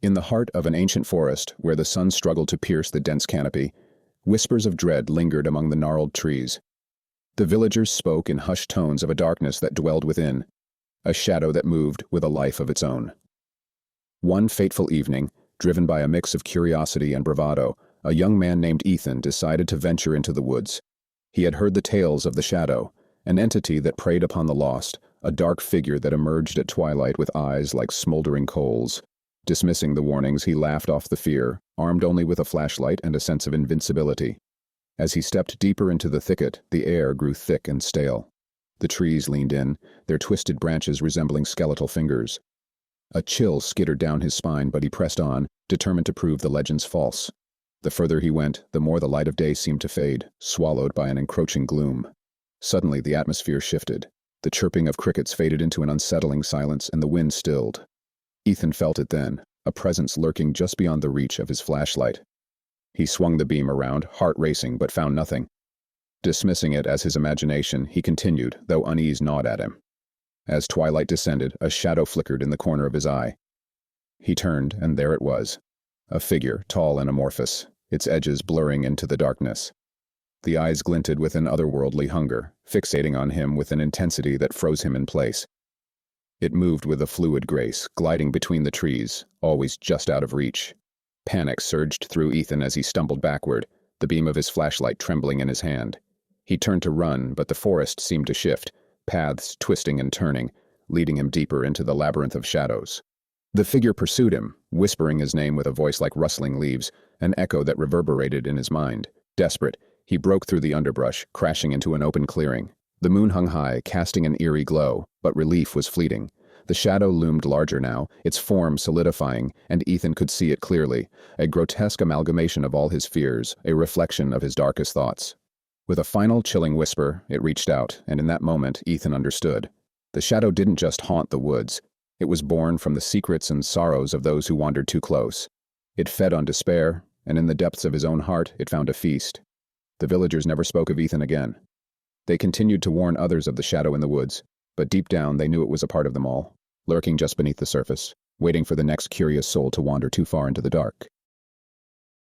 In the heart of an ancient forest, where the sun struggled to pierce the dense canopy, whispers of dread lingered among the gnarled trees. The villagers spoke in hushed tones of a darkness that dwelled within, a shadow that moved with a life of its own. One fateful evening, driven by a mix of curiosity and bravado, a young man named Ethan decided to venture into the woods. He had heard the tales of the shadow, an entity that preyed upon the lost, a dark figure that emerged at twilight with eyes like smoldering coals. Dismissing the warnings, he laughed off the fear, armed only with a flashlight and a sense of invincibility. As he stepped deeper into the thicket, the air grew thick and stale. The trees leaned in, their twisted branches resembling skeletal fingers. A chill skittered down his spine, but he pressed on, determined to prove the legends false. The further he went, the more the light of day seemed to fade, swallowed by an encroaching gloom. Suddenly the atmosphere shifted. The chirping of crickets faded into an unsettling silence, and the wind stilled. Ethan felt it then, a presence lurking just beyond the reach of his flashlight. He swung the beam around, heart racing, but found nothing. Dismissing it as his imagination, he continued, though unease gnawed at him. As twilight descended, a shadow flickered in the corner of his eye. He turned, and there it was. A figure, tall and amorphous, its edges blurring into the darkness. The eyes glinted with an otherworldly hunger, fixating on him with an intensity that froze him in place. It moved with a fluid grace, gliding between the trees, always just out of reach. Panic surged through Ethan as he stumbled backward, the beam of his flashlight trembling in his hand. He turned to run, but the forest seemed to shift, paths twisting and turning, leading him deeper into the labyrinth of shadows. The figure pursued him, whispering his name with a voice like rustling leaves, an echo that reverberated in his mind. Desperate, he broke through the underbrush, crashing into an open clearing. The moon hung high, casting an eerie glow, but relief was fleeting. The shadow loomed larger now, its form solidifying, and Ethan could see it clearly, a grotesque amalgamation of all his fears, a reflection of his darkest thoughts. With a final chilling whisper, it reached out, and in that moment, Ethan understood. The shadow didn't just haunt the woods. It was born from the secrets and sorrows of those who wandered too close. It fed on despair, and in the depths of his own heart, it found a feast. The villagers never spoke of Ethan again. They continued to warn others of the shadow in the woods, but deep down they knew it was a part of them all, lurking just beneath the surface, waiting for the next curious soul to wander too far into the dark.